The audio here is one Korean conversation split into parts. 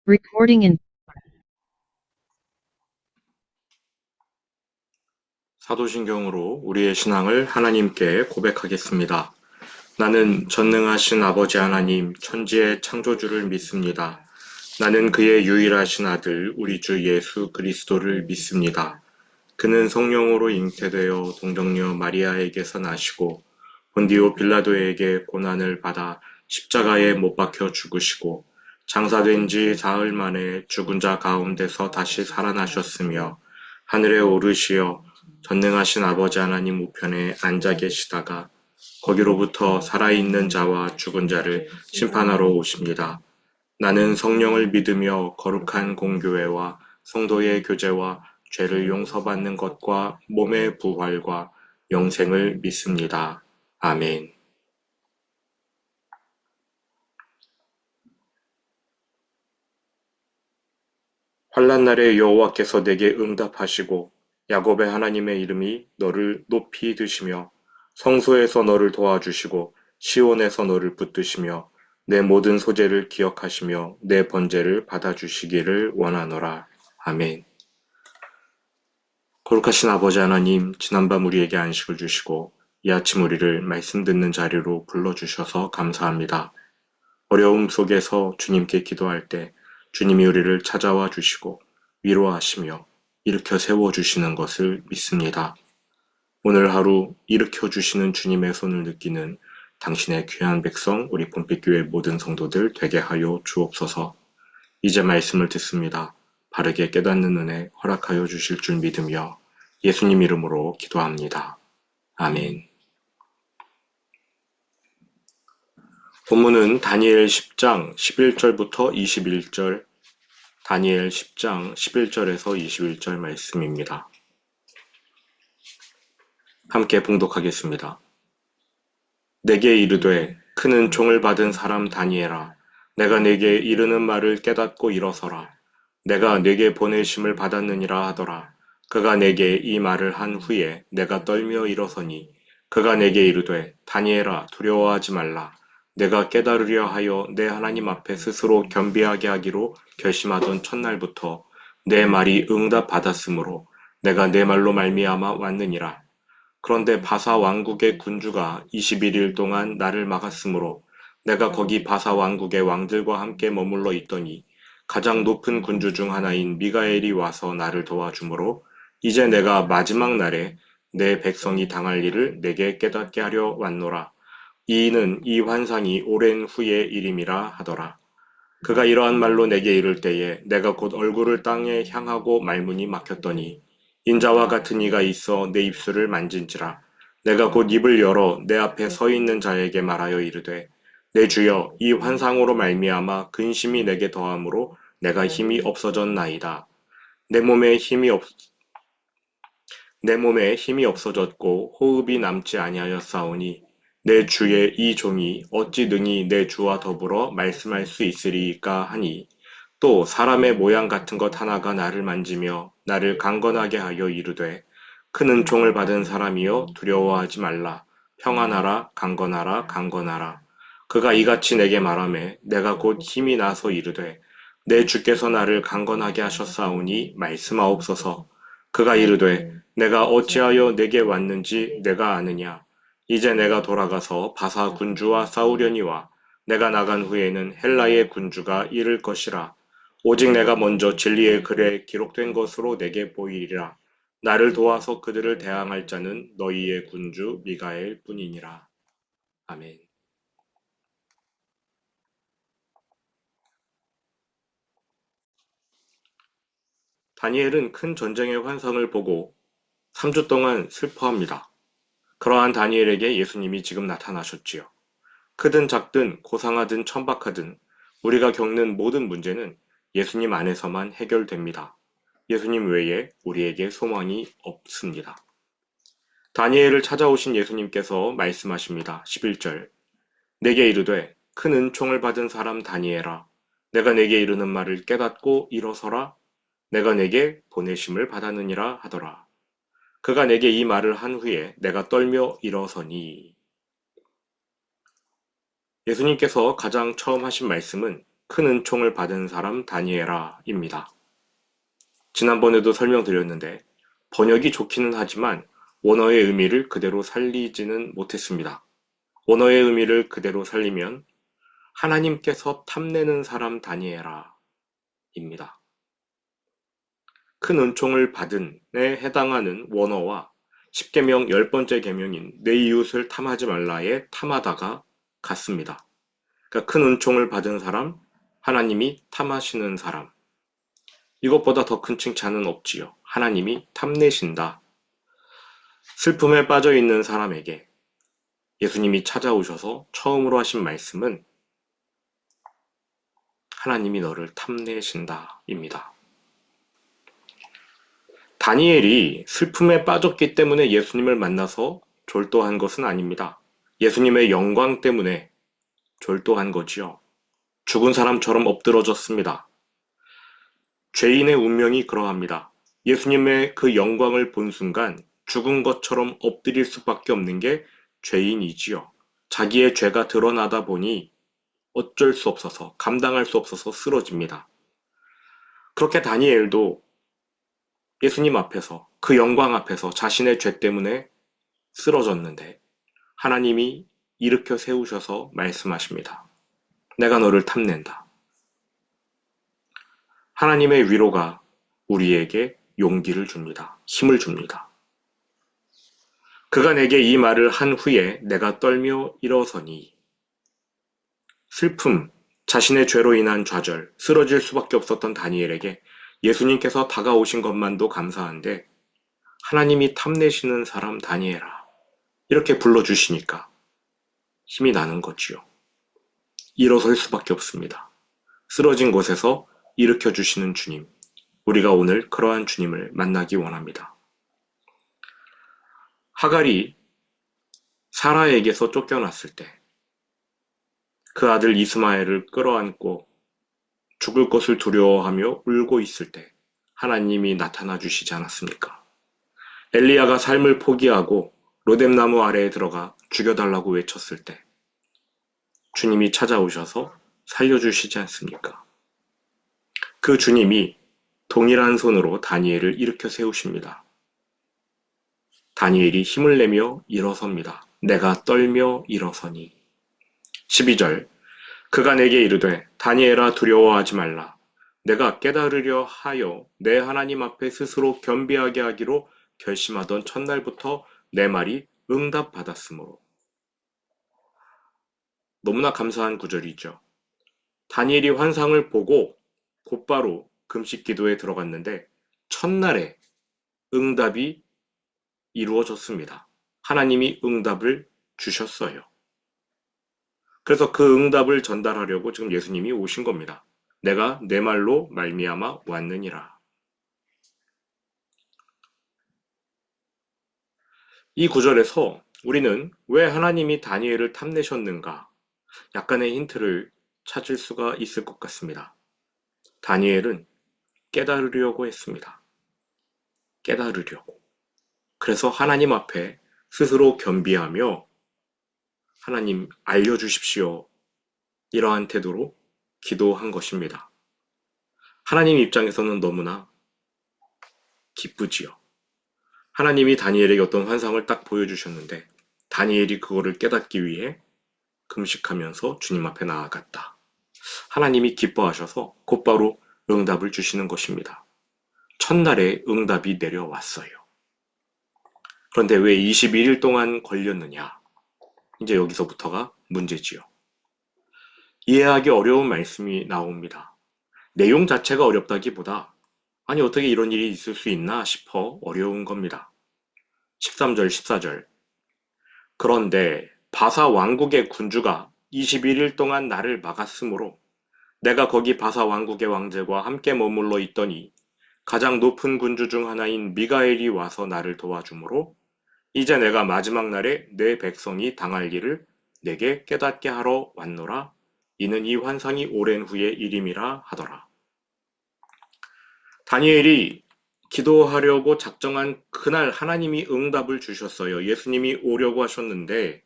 Recording in 사도신경으로 우리의 신앙을 하나님께 고백하겠습니다. 나는 전능하신 아버지 하나님, 천지의 창조주를 믿습니다. 나는 그의 유일하신 아들, 우리 주 예수 그리스도를 믿습니다. 그는 성령으로 잉태되어 동정녀 마리아에게서 나시고 본디오 빌라도에게 고난을 받아 십자가에 못 박혀 죽으시고 장사된 지 사흘 만에 죽은 자 가운데서 다시 살아나셨으며 하늘에 오르시어 전능하신 아버지 하나님 우편에 앉아 계시다가 거기로부터 살아있는 자와 죽은 자를 심판하러 오십니다. 나는 성령을 믿으며 거룩한 공교회와 성도의 교제와 죄를 용서받는 것과 몸의 부활과 영생을 믿습니다. 아멘. 환난 날에 여호와께서 내게 응답하시고 야곱의 하나님의 이름이 너를 높이 드시며 성소에서 너를 도와주시고 시온에서 너를 붙드시며 내 모든 소재를 기억하시며 내 번제를 받아주시기를 원하노라. 아멘. 거룩하신 아버지 하나님, 지난밤 우리에게 안식을 주시고 이 아침 우리를 말씀 듣는 자리로 불러주셔서 감사합니다. 어려움 속에서 주님께 기도할 때 주님이 우리를 찾아와 주시고 위로하시며 일으켜 세워주시는 것을 믿습니다. 오늘 하루 일으켜 주시는 주님의 손을 느끼는 당신의 귀한 백성 우리 본빛교회 모든 성도들 되게 하여 주옵소서. 이제 말씀을 듣습니다. 바르게 깨닫는 은혜 허락하여 주실 줄 믿으며 예수님 이름으로 기도합니다. 아멘. 본문은 다니엘 10장 11절부터 21절, 다니엘 10장 11절에서 21절 말씀입니다. 함께 봉독하겠습니다. 내게 이르되 큰 은총을 받은 사람 다니엘아, 내가 내게 이르는 말을 깨닫고 일어서라. 내가 내게 보내심을 받았느니라 하더라. 그가 내게 이 말을 한 후에 내가 떨며 일어서니 그가 내게 이르되 다니엘아 두려워하지 말라. 내가 깨달으려 하여 내 하나님 앞에 스스로 겸비하게 하기로 결심하던 첫날부터 내 말이 응답받았으므로 내가 내 말로 말미암아 왔느니라. 그런데 바사 왕국의 군주가 21일 동안 나를 막았으므로 내가 거기 바사 왕국의 왕들과 함께 머물러 있더니 가장 높은 군주 중 하나인 미가엘이 와서 나를 도와주므로 이제 내가 마지막 날에 내 백성이 당할 일을 내게 깨닫게 하려 왔노라. 이는 이 환상이 오랜 후의 일임이라 하더라. 그가 이러한 말로 내게 이를 때에 내가 곧 얼굴을 땅에 향하고 말문이 막혔더니 인자와 같은 이가 있어 내 입술을 만진지라. 내가 곧 입을 열어 내 앞에 서 있는 자에게 말하여 이르되 내 주여 이 환상으로 말미암아 근심이 내게 더함으로 내가 힘이 없어졌나이다. 내 몸에 힘이 없 내 몸에 힘이 없어졌고 호흡이 남지 아니하였사오니 내 주의 이 종이 어찌 능히 내 주와 더불어 말씀할 수 있으리이까 하니 또 사람의 모양 같은 것 하나가 나를 만지며 나를 강건하게 하여 이르되 큰 은총을 받은 사람이여 두려워하지 말라. 평안하라 강건하라 강건하라. 그가 이같이 내게 말하매 내가 곧 힘이 나서 이르되 내 주께서 나를 강건하게 하셨사오니 말씀하옵소서. 그가 이르되 내가 어찌하여 내게 왔는지 내가 아느냐. 이제 내가 돌아가서 바사 군주와 싸우려니와 내가 나간 후에는 헬라의 군주가 이를 것이라. 오직 내가 먼저 진리의 글에 기록된 것으로 내게 보이리라. 나를 도와서 그들을 대항할 자는 너희의 군주 미가엘 뿐이니라. 아멘. 다니엘은 큰 전쟁의 환상을 보고 3주 동안 슬퍼합니다. 그러한 다니엘에게 예수님이 지금 나타나셨지요. 크든 작든 고상하든 천박하든 우리가 겪는 모든 문제는 예수님 안에서만 해결됩니다. 예수님 외에 우리에게 소망이 없습니다. 다니엘을 찾아오신 예수님께서 말씀하십니다. 11절 내게 이르되 큰 은총을 받은 사람 다니엘아 내가 내게 이르는 말을 깨닫고 일어서라 내가 내게 보내심을 받았느니라 하더라. 그가 내게 이 말을 한 후에 내가 떨며 일어서니 예수님께서 가장 처음 하신 말씀은 큰 은총을 받은 사람 다니엘아입니다. 지난번에도 설명드렸는데 번역이 좋기는 하지만 원어의 의미를 그대로 살리지는 못했습니다. 원어의 의미를 그대로 살리면 하나님께서 탐내는 사람 다니엘아입니다. 큰 은총을 받은에 해당하는 원어와 십계명 10번째 계명인 내 이웃을 탐하지 말라의 탐하다가 같습니다. 그러니까 큰 은총을 받은 사람, 하나님이 탐하시는 사람. 이것보다 더 큰 칭찬은 없지요. 하나님이 탐내신다. 슬픔에 빠져 있는 사람에게 예수님이 찾아오셔서 처음으로 하신 말씀은 하나님이 너를 탐내신다입니다. 다니엘이 슬픔에 빠졌기 때문에 예수님을 만나서 졸도한 것은 아닙니다. 예수님의 영광 때문에 졸도한 거지요. 죽은 사람처럼 엎드러졌습니다. 죄인의 운명이 그러합니다. 예수님의 그 영광을 본 순간 죽은 것처럼 엎드릴 수밖에 없는 게 죄인이지요. 자기의 죄가 드러나다 보니 어쩔 수 없어서, 감당할 수 없어서 쓰러집니다. 그렇게 다니엘도 예수님 앞에서, 그 영광 앞에서 자신의 죄 때문에 쓰러졌는데 하나님이 일으켜 세우셔서 말씀하십니다. 내가 너를 탐낸다. 하나님의 위로가 우리에게 용기를 줍니다. 힘을 줍니다. 그가 내게 이 말을 한 후에 내가 떨며 일어서니 슬픔, 자신의 죄로 인한 좌절, 쓰러질 수밖에 없었던 다니엘에게 예수님께서 다가오신 것만도 감사한데 하나님이 탐내시는 사람 다니엘아 이렇게 불러주시니까 힘이 나는 거지요. 일어설 수밖에 없습니다. 쓰러진 곳에서 일으켜주시는 주님, 우리가 오늘 그러한 주님을 만나기 원합니다. 하갈이 사라에게서 쫓겨났을 때 그 아들 이스마엘을 끌어안고 죽을 것을 두려워하며 울고 있을 때 하나님이 나타나 주시지 않았습니까? 엘리야가 삶을 포기하고 로뎀나무 아래에 들어가 죽여달라고 외쳤을 때 주님이 찾아오셔서 살려주시지 않습니까? 그 주님이 동일한 손으로 다니엘을 일으켜 세우십니다. 다니엘이 힘을 내며 일어섭니다. 내가 떨며 일어서니. 12절 그가 내게 이르되 다니엘아 두려워하지 말라. 내가 깨달으려 하여 내 하나님 앞에 스스로 겸비하게 하기로 결심하던 첫날부터 내 말이 응답받았으므로. 너무나 감사한 구절이죠. 다니엘이 환상을 보고 곧바로 금식 기도에 들어갔는데 첫날에 응답이 이루어졌습니다. 하나님이 응답을 주셨어요. 그래서 그 응답을 전달하려고 지금 예수님이 오신 겁니다. 내가 내 말로 말미암아 왔느니라. 이 구절에서 우리는 왜 하나님이 다니엘을 탐내셨는가 약간의 힌트를 찾을 수가 있을 것 같습니다. 다니엘은 깨달으려고 했습니다. 깨달으려고. 그래서 하나님 앞에 스스로 겸비하며 하나님 알려주십시오. 이러한 태도로 기도한 것입니다. 하나님 입장에서는 너무나 기쁘지요. 하나님이 다니엘에게 어떤 환상을 딱 보여주셨는데 다니엘이 그거를 깨닫기 위해 금식하면서 주님 앞에 나아갔다. 하나님이 기뻐하셔서 곧바로 응답을 주시는 것입니다. 첫날에 응답이 내려왔어요. 그런데 왜 21일 동안 걸렸느냐? 이제 여기서부터가 문제지요. 이해하기 어려운 말씀이 나옵니다. 내용 자체가 어렵다기보다 아니 어떻게 이런 일이 있을 수 있나 싶어 어려운 겁니다. 13절 14절 그런데 바사 왕국의 군주가 21일 동안 나를 막았으므로 내가 거기 바사 왕국의 왕들과 함께 머물러 있더니 가장 높은 군주 중 하나인 미가엘이 와서 나를 도와주므로 이제 내가 마지막 날에 내 백성이 당할 일을 내게 깨닫게 하러 왔노라. 이는 이 환상이 오랜 후의 일임이라 하더라. 다니엘이 기도하려고 작정한 그날 하나님이 응답을 주셨어요. 예수님이 오려고 하셨는데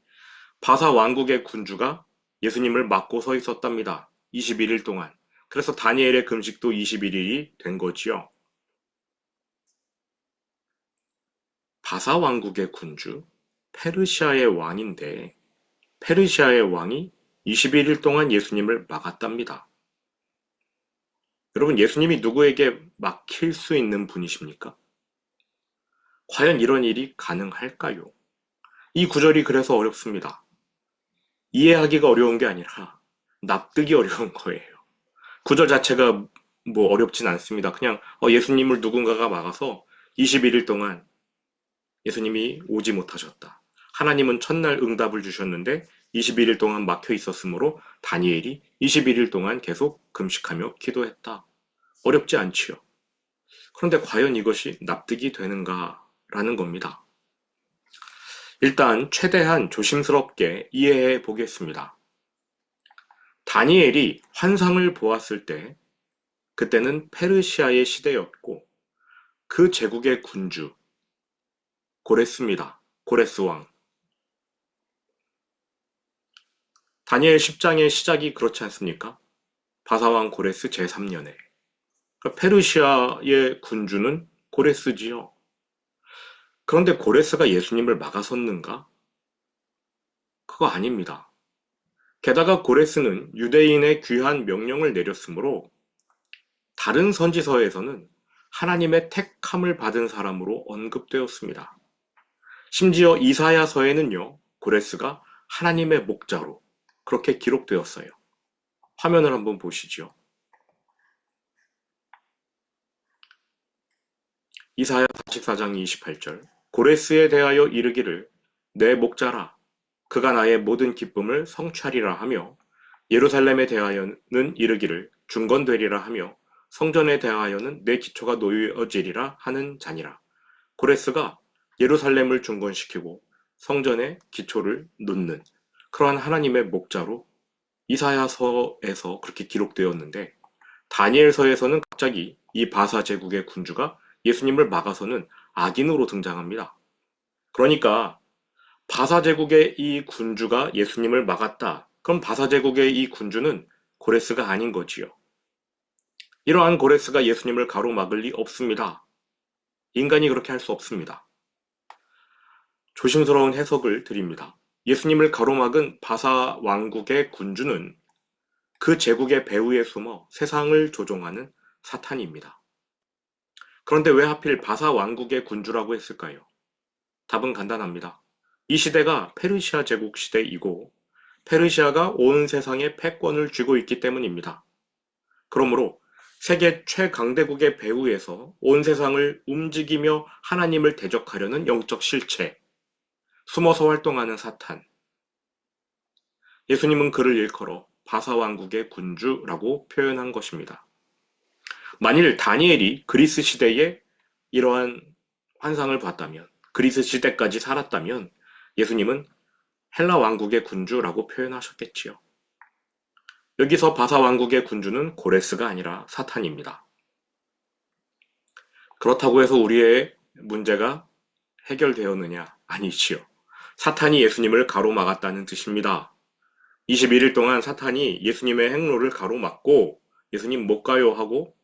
바사 왕국의 군주가 예수님을 막고 서 있었답니다. 21일 동안. 그래서 다니엘의 금식도 21일이 된 거지요. 바사 왕국의 군주, 페르시아의 왕인데 페르시아의 왕이 21일 동안 예수님을 막았답니다. 여러분, 예수님이 누구에게 막힐 수 있는 분이십니까? 과연 이런 일이 가능할까요? 이 구절이 그래서 어렵습니다. 이해하기가 어려운 게 아니라 납득이 어려운 거예요. 구절 자체가 뭐 어렵진 않습니다. 그냥 예수님을 누군가가 막아서 21일 동안 예수님이 오지 못하셨다. 하나님은 첫날 응답을 주셨는데 21일 동안 막혀 있었으므로 다니엘이 21일 동안 계속 금식하며 기도했다. 어렵지 않지요. 그런데 과연 이것이 납득이 되는가라는 겁니다. 일단 최대한 조심스럽게 이해해 보겠습니다. 다니엘이 환상을 보았을 때 그때는 페르시아의 시대였고 그 제국의 군주 고레스입니다. 고레스 왕. 다니엘 10장의 시작이 그렇지 않습니까? 바사왕 고레스 제3년에. 페르시아의 군주는 고레스지요. 그런데 고레스가 예수님을 막아섰는가? 그거 아닙니다. 게다가 고레스는 유대인의 귀한 명령을 내렸으므로 다른 선지서에서는 하나님의 택함을 받은 사람으로 언급되었습니다. 심지어 이사야서에는요, 고레스가 하나님의 목자로 그렇게 기록되었어요. 화면을 한번 보시죠. 이사야 44장 28절. 고레스에 대하여 이르기를 내 목자라 그가 나의 모든 기쁨을 성취하리라 하며 예루살렘에 대하여는 이르기를 중건되리라 하며 성전에 대하여는 내 기초가 놓여지리라 하는 자니라. 고레스가 예루살렘을 중건시키고 성전에 기초를 놓는 그러한 하나님의 목자로 이사야서에서 그렇게 기록되었는데 다니엘서에서는 갑자기 이 바사 제국의 군주가 예수님을 막아서는 악인으로 등장합니다. 그러니까 바사 제국의 이 군주가 예수님을 막았다. 그럼 바사 제국의 이 군주는 고레스가 아닌 거지요. 이러한 고레스가 예수님을 가로막을 리 없습니다. 인간이 그렇게 할 수 없습니다. 조심스러운 해석을 드립니다. 예수님을 가로막은 바사 왕국의 군주는 그 제국의 배후에 숨어 세상을 조종하는 사탄입니다. 그런데 왜 하필 바사 왕국의 군주라고 했을까요? 답은 간단합니다. 이 시대가 페르시아 제국 시대이고 페르시아가 온 세상에 패권을 쥐고 있기 때문입니다. 그러므로 세계 최강대국의 배후에서 온 세상을 움직이며 하나님을 대적하려는 영적 실체, 숨어서 활동하는 사탄. 예수님은 그를 일컬어 바사 왕국의 군주라고 표현한 것입니다. 만일 다니엘이 그리스 시대에 이러한 환상을 봤다면, 그리스 시대까지 살았다면 예수님은 헬라 왕국의 군주라고 표현하셨겠지요. 여기서 바사 왕국의 군주는 고레스가 아니라 사탄입니다. 그렇다고 해서 우리의 문제가 해결되었느냐? 아니지요. 사탄이 예수님을 가로막았다는 뜻입니다. 21일 동안 사탄이 예수님의 행로를 가로막고 예수님 못 가요 하고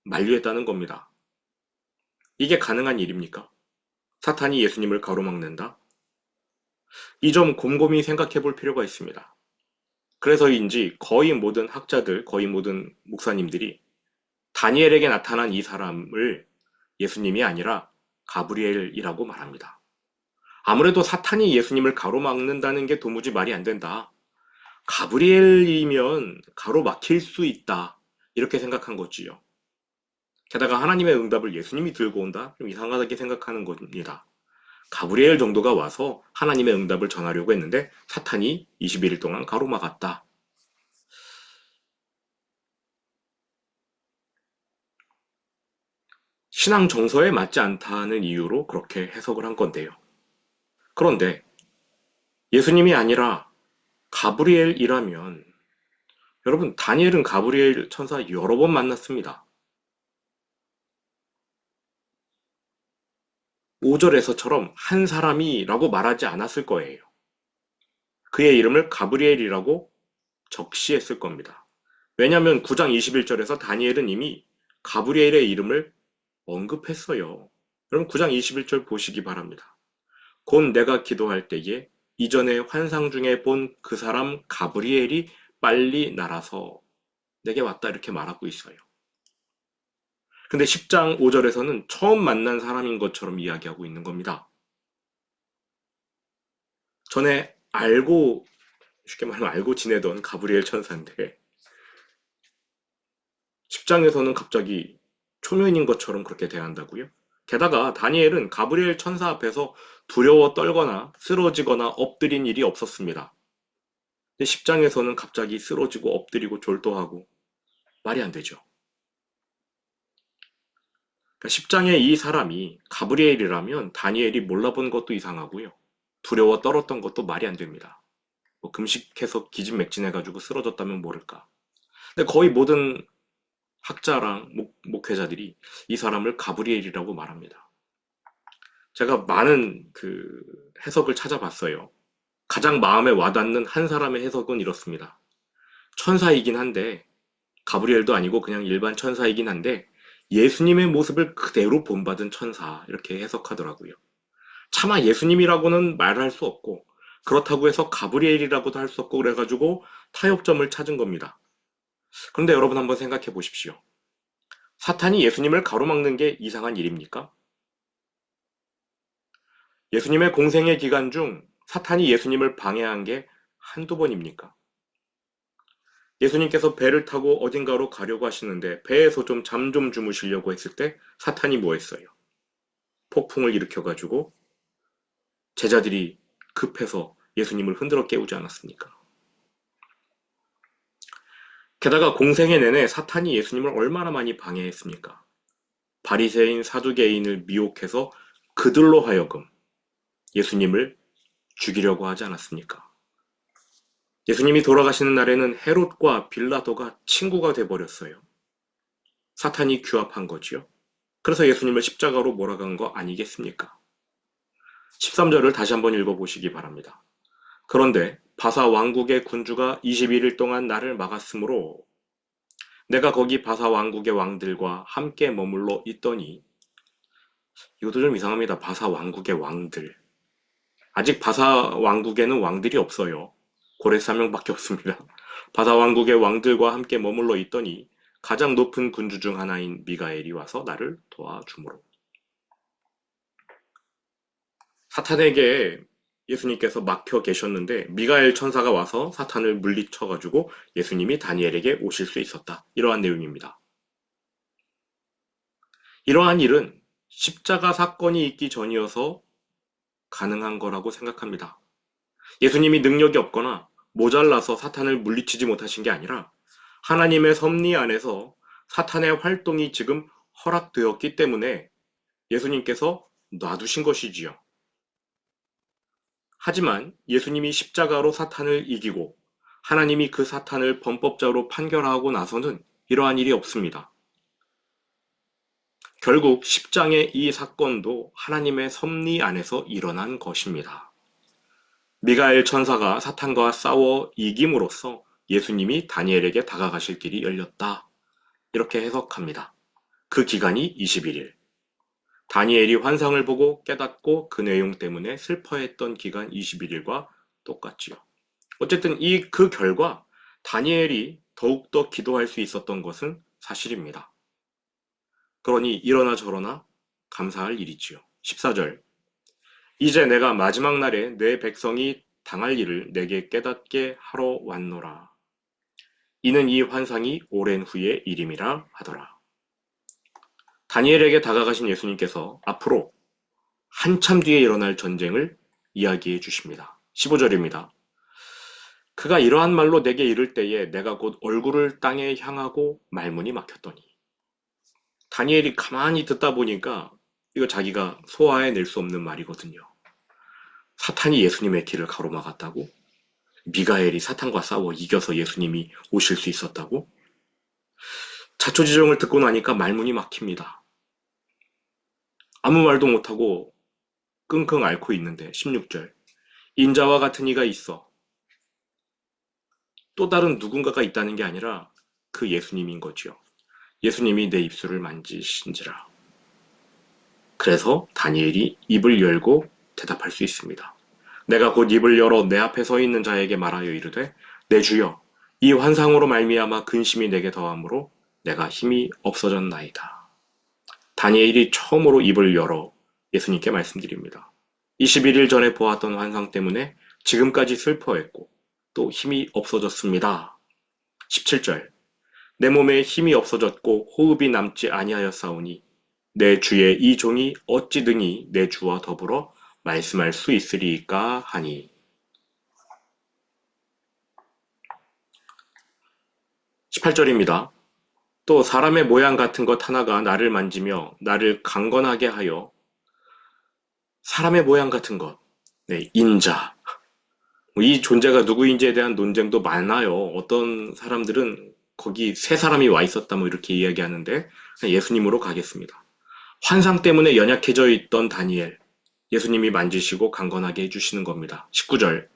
만류했다는 겁니다. 이게 가능한 일입니까? 사탄이 예수님을 가로막는다? 이 점 곰곰이 생각해 볼 필요가 있습니다. 그래서인지 거의 모든 학자들, 거의 모든 목사님들이 다니엘에게 나타난 이 사람을 예수님이 아니라 가브리엘이라고 말합니다. 아무래도 사탄이 예수님을 가로막는다는 게 도무지 말이 안 된다. 가브리엘이면 가로막힐 수 있다. 이렇게 생각한 거지요. 게다가 하나님의 응답을 예수님이 들고 온다? 좀 이상하게 생각하는 겁니다. 가브리엘 정도가 와서 하나님의 응답을 전하려고 했는데 사탄이 21일 동안 가로막았다. 신앙 정서에 맞지 않다는 이유로 그렇게 해석을 한 건데요. 그런데 예수님이 아니라 가브리엘이라면 여러분, 다니엘은 가브리엘 천사 여러 번 만났습니다. 5절에서처럼 한 사람이라고 말하지 않았을 거예요. 그의 이름을 가브리엘이라고 적시했을 겁니다. 왜냐하면 9장 21절에서 다니엘은 이미 가브리엘의 이름을 언급했어요. 그럼 9장 21절 보시기 바랍니다. 곧 내가 기도할 때에 이전에 환상 중에 본 그 사람 가브리엘이 빨리 날아서 내게 왔다 이렇게 말하고 있어요. 근데 10장 5절에서는 처음 만난 사람인 것처럼 이야기하고 있는 겁니다. 전에 쉽게 말하면 알고 지내던 가브리엘 천사인데 10장에서는 갑자기 초면인 것처럼 그렇게 대한다고요? 게다가 다니엘은 가브리엘 천사 앞에서 두려워 떨거나 쓰러지거나 엎드린 일이 없었습니다. 근데 10장에서는 갑자기 쓰러지고 엎드리고 졸도하고 말이 안 되죠. 그러니까 10장의 이 사람이 가브리엘이라면 다니엘이 몰라본 것도 이상하고요. 두려워 떨었던 것도 말이 안 됩니다. 뭐 금식해서 기진맥진해가지고 쓰러졌다면 모를까. 근데 거의 모든 학자랑 목회자들이 이 사람을 가브리엘이라고 말합니다. 제가 많은 해석을 찾아봤어요. 가장 마음에 와닿는 한 사람의 해석은 이렇습니다. 천사이긴 한데, 가브리엘도 아니고 그냥 일반 천사이긴 한데, 예수님의 모습을 그대로 본받은 천사, 이렇게 해석하더라고요. 차마 예수님이라고는 말할 수 없고, 그렇다고 해서 가브리엘이라고도 할 수 없고, 그래가지고 타협점을 찾은 겁니다. 그런데 여러분 한번 생각해 보십시오. 사탄이 예수님을 가로막는 게 이상한 일입니까? 예수님의 공생의 기간 중 사탄이 예수님을 방해한 게 한두 번입니까? 예수님께서 배를 타고 어딘가로 가려고 하시는데 배에서 좀 잠 좀 주무시려고 했을 때 사탄이 뭐 했어요? 폭풍을 일으켜가지고 제자들이 급해서 예수님을 흔들어 깨우지 않았습니까? 게다가 공생의 내내 사탄이 예수님을 얼마나 많이 방해했습니까? 바리새인 사두개인을 미혹해서 그들로 하여금 예수님을 죽이려고 하지 않았습니까? 예수님이 돌아가시는 날에는 헤롯과 빌라도가 친구가 돼버렸어요. 사탄이 규합한 거지요. 그래서 예수님을 십자가로 몰아간 거 아니겠습니까? 13절을 다시 한번 읽어보시기 바랍니다. 그런데 바사 왕국의 군주가 21일 동안 나를 막았으므로 내가 거기 바사 왕국의 왕들과 함께 머물러 있더니, 이것도 좀 이상합니다. 바사 왕국의 왕들. 아직 바사 왕국에는 왕들이 없어요. 고레스 한 명밖에 없습니다. 바사 왕국의 왕들과 함께 머물러 있더니 가장 높은 군주 중 하나인 미가엘이 와서 나를 도와주므로. 사탄에게 예수님께서 막혀 계셨는데 미가엘 천사가 와서 사탄을 물리쳐가지고 예수님이 다니엘에게 오실 수 있었다. 이러한 내용입니다. 이러한 일은 십자가 사건이 있기 전이어서 가능한 거라고 생각합니다. 예수님이 능력이 없거나 모자라서 사탄을 물리치지 못하신 게 아니라 하나님의 섭리 안에서 사탄의 활동이 지금 허락되었기 때문에 예수님께서 놔두신 것이지요. 하지만 예수님이 십자가로 사탄을 이기고 하나님이 그 사탄을 범법자로 판결하고 나서는 이러한 일이 없습니다. 결국 10장의 이 사건도 하나님의 섭리 안에서 일어난 것입니다. 미가엘 천사가 사탄과 싸워 이김으로써 예수님이 다니엘에게 다가가실 길이 열렸다. 이렇게 해석합니다. 그 기간이 21일. 다니엘이 환상을 보고 깨닫고 그 내용 때문에 슬퍼했던 기간 21일과 똑같지요. 어쨌든 그 결과 다니엘이 더욱더 기도할 수 있었던 것은 사실입니다. 그러니 이러나 저러나 감사할 일이지요. 14절. 이제 내가 마지막 날에 내 백성이 당할 일을 내게 깨닫게 하러 왔노라. 이는 이 환상이 오랜 후의 일임이라 하더라. 다니엘에게 다가가신 예수님께서 앞으로 한참 뒤에 일어날 전쟁을 이야기해 주십니다. 15절입니다. 그가 이러한 말로 내게 이를 때에 내가 곧 얼굴을 땅에 향하고 말문이 막혔더니. 다니엘이 가만히 듣다 보니까 이거 자기가 소화해낼 수 없는 말이거든요. 사탄이 예수님의 길을 가로막았다고? 미가엘이 사탄과 싸워 이겨서 예수님이 오실 수 있었다고? 자초지종을 듣고 나니까 말문이 막힙니다. 아무 말도 못하고 끙끙 앓고 있는데 16절. 인자와 같은 이가 있어. 또 다른 누군가가 있다는 게 아니라 그 예수님인 거지요. 예수님이 내 입술을 만지신지라. 그래서 다니엘이 입을 열고 대답할 수 있습니다. 내가 곧 입을 열어 내 앞에 서 있는 자에게 말하여 이르되 내 주여 이 환상으로 말미암아 근심이 내게 더함으로 내가 힘이 없어졌나이다. 다니엘이 처음으로 입을 열어 예수님께 말씀드립니다. 21일 전에 보았던 환상 때문에 지금까지 슬퍼했고 또 힘이 없어졌습니다. 17절 내 몸에 힘이 없어졌고 호흡이 남지 아니하였사오니 내 주의 이 종이 어찌 등이 내 주와 더불어 말씀할 수 있으리이까 하니. 18절입니다. 또 사람의 모양 같은 것 하나가 나를 만지며 나를 강건하게 하여 사람의 모양 같은 것, 네, 인자. 이 존재가 누구인지에 대한 논쟁도 많아요. 어떤 사람들은 거기 세 사람이 와 있었다 뭐 이렇게 이야기하는데 예수님으로 가겠습니다. 환상 때문에 연약해져 있던 다니엘, 예수님이 만지시고 강건하게 해주시는 겁니다. 19절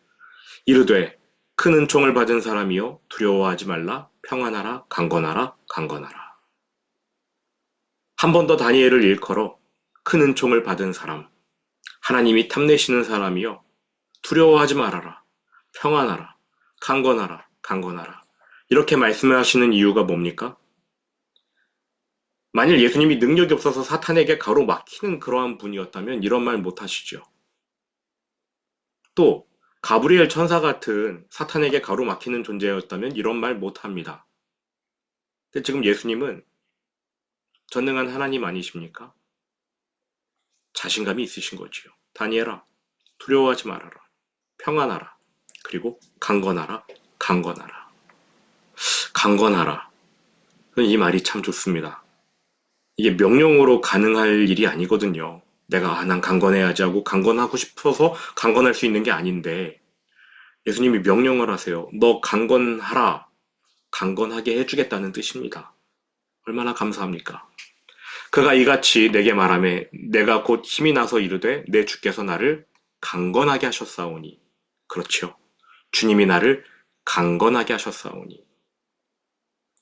이르되 큰 은총을 받은 사람이여 두려워하지 말라 평안하라 강건하라 강건하라. 한 번 더 다니엘을 일컬어 큰 은총을 받은 사람, 하나님이 탐내시는 사람이여 두려워하지 말아라 평안하라 강건하라 강건하라. 이렇게 말씀하시는 이유가 뭡니까? 만일 예수님이 능력이 없어서 사탄에게 가로막히는 그러한 분이었다면 이런 말 못하시죠. 또 가브리엘 천사 같은 사탄에게 가로막히는 존재였다면 이런 말 못합니다. 근데 지금 예수님은 전능한 하나님 아니십니까? 자신감이 있으신 거지요. 다니엘아, 두려워하지 말아라. 평안하라. 그리고 강건하라. 강건하라. 강건하라. 이 말이 참 좋습니다. 이게 명령으로 가능할 일이 아니거든요. 내가 난 강건해야지 하고 강건하고 싶어서 강건할 수 있는 게 아닌데 예수님이 명령을 하세요. 너 강건하라. 강건하게 해주겠다는 뜻입니다. 얼마나 감사합니까? 그가 이같이 내게 말하매 내가 곧 힘이 나서 이르되 내 주께서 나를 강건하게 하셨사오니. 그렇죠. 주님이 나를 강건하게 하셨사오니.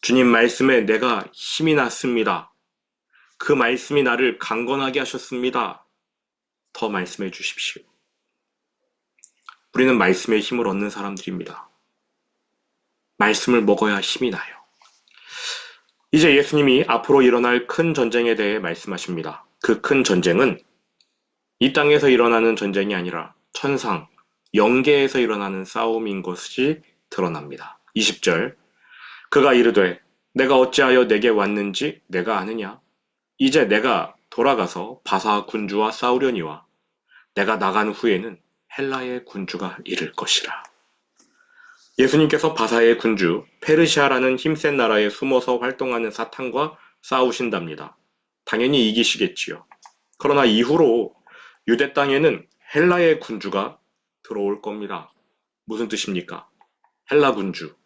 주님 말씀에 내가 힘이 났습니다. 그 말씀이 나를 강건하게 하셨습니다. 더 말씀해 주십시오. 우리는 말씀의 힘을 얻는 사람들입니다. 말씀을 먹어야 힘이 나요. 이제 예수님이 앞으로 일어날 큰 전쟁에 대해 말씀하십니다. 그 큰 전쟁은 이 땅에서 일어나는 전쟁이 아니라 천상, 영계에서 일어나는 싸움인 것이 드러납니다. 20절 그가 이르되 내가 어찌하여 내게 왔는지 내가 아느냐? 이제 내가 돌아가서 바사 군주와 싸우려니와 내가 나간 후에는 헬라의 군주가 이를 것이라. 예수님께서 바사의 군주 페르시아라는 힘센 나라에 숨어서 활동하는 사탄과 싸우신답니다. 당연히 이기시겠지요. 그러나 이후로 유대 땅에는 헬라의 군주가 들어올 겁니다. 무슨 뜻입니까? 헬라 군주.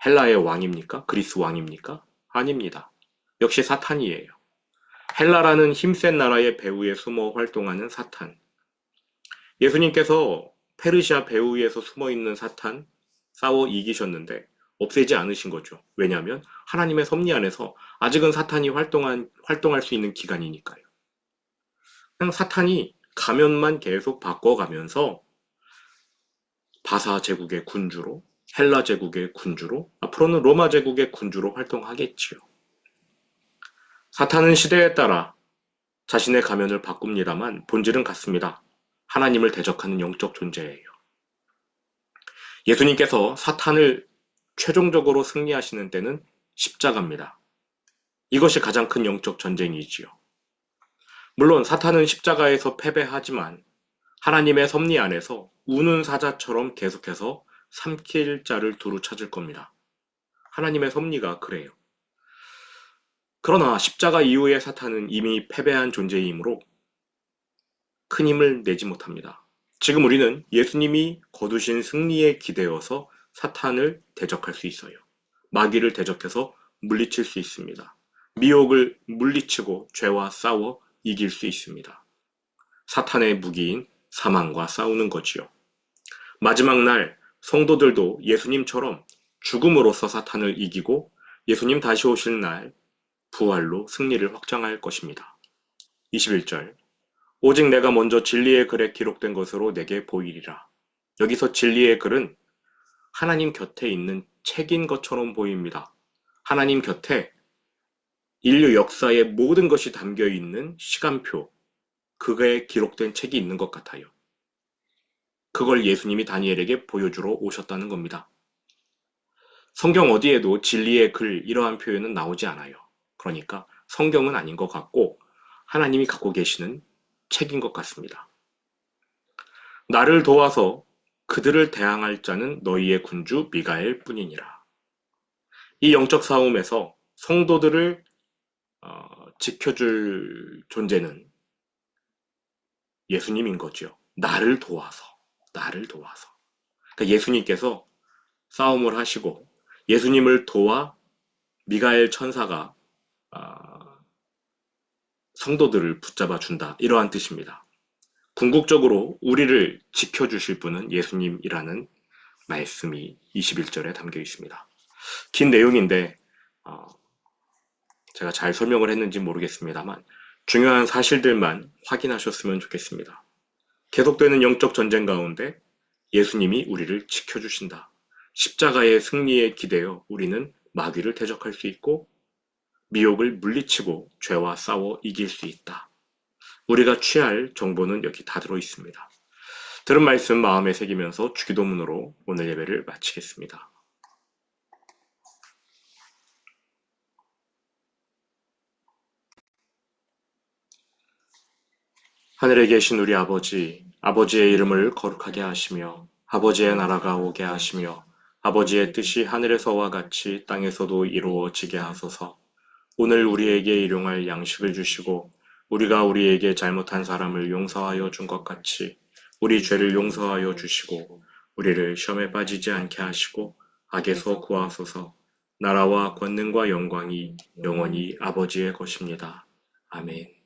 헬라의 왕입니까? 그리스 왕입니까? 아닙니다. 역시 사탄이에요. 헬라라는 힘센 나라의 배후에 숨어 활동하는 사탄. 예수님께서 페르시아 배후에서 숨어있는 사탄 싸워 이기셨는데 없애지 않으신 거죠. 왜냐하면 하나님의 섭리 안에서 아직은 사탄이 활동할 수 있는 기간이니까요. 그냥 사탄이 가면만 계속 바꿔가면서 바사 제국의 군주로, 헬라 제국의 군주로, 앞으로는 로마 제국의 군주로 활동하겠지요. 사탄은 시대에 따라 자신의 가면을 바꿉니다만 본질은 같습니다. 하나님을 대적하는 영적 존재예요. 예수님께서 사탄을 최종적으로 승리하시는 때는 십자가입니다. 이것이 가장 큰 영적 전쟁이지요. 물론 사탄은 십자가에서 패배하지만 하나님의 섭리 안에서 우는 사자처럼 계속해서 삼킬 자를 두루 찾을 겁니다. 하나님의 섭리가 그래요. 그러나 십자가 이후의 사탄은 이미 패배한 존재이므로 큰 힘을 내지 못합니다. 지금 우리는 예수님이 거두신 승리에 기대어서 사탄을 대적할 수 있어요. 마귀를 대적해서 물리칠 수 있습니다. 미혹을 물리치고 죄와 싸워 이길 수 있습니다. 사탄의 무기인 사망과 싸우는 거지요. 마지막 날 성도들도 예수님처럼 죽음으로써 사탄을 이기고 예수님 다시 오실 날 부활로 승리를 확정할 것입니다. 21절 오직 내가 먼저 진리의 글에 기록된 것으로 내게 보이리라. 여기서 진리의 글은 하나님 곁에 있는 책인 것처럼 보입니다. 하나님 곁에 인류 역사의 모든 것이 담겨 있는 시간표, 그거에 기록된 책이 있는 것 같아요. 그걸 예수님이 다니엘에게 보여주러 오셨다는 겁니다. 성경 어디에도 진리의 글 이러한 표현은 나오지 않아요. 그러니까 성경은 아닌 것 같고 하나님이 갖고 계시는 책인 것 같습니다. 나를 도와서 그들을 대항할 자는 너희의 군주 미가엘 뿐이니라. 이 영적 싸움에서 성도들을 지켜줄 존재는 예수님인 거죠. 나를 도와서. 그러니까 예수님께서 싸움을 하시고 예수님을 도와 미가엘 천사가 성도들을 붙잡아 준다. 이러한 뜻입니다. 궁극적으로 우리를 지켜주실 분은 예수님이라는 말씀이 21절에 담겨 있습니다. 긴 내용인데 제가 잘 설명을 했는지 모르겠습니다만 중요한 사실들만 확인하셨으면 좋겠습니다. 계속되는 영적 전쟁 가운데 예수님이 우리를 지켜주신다. 십자가의 승리에 기대어 우리는 마귀를 대적할 수 있고 미혹을 물리치고 죄와 싸워 이길 수 있다. 우리가 취할 정보는 여기 다 들어 있습니다. 들은 말씀 마음에 새기면서 주기도문으로 오늘 예배를 마치겠습니다. 하늘에 계신 우리 아버지, 아버지의 이름을 거룩하게 하시며 아버지의 나라가 오게 하시며 아버지의 뜻이 하늘에서와 같이 땅에서도 이루어지게 하소서. 오늘 우리에게 일용할 양식을 주시고 우리가 우리에게 잘못한 사람을 용서하여 준 것 같이 우리 죄를 용서하여 주시고 우리를 시험에 빠지지 않게 하시고 악에서 구하소서. 나라와 권능과 영광이 영원히 아버지의 것입니다. 아멘.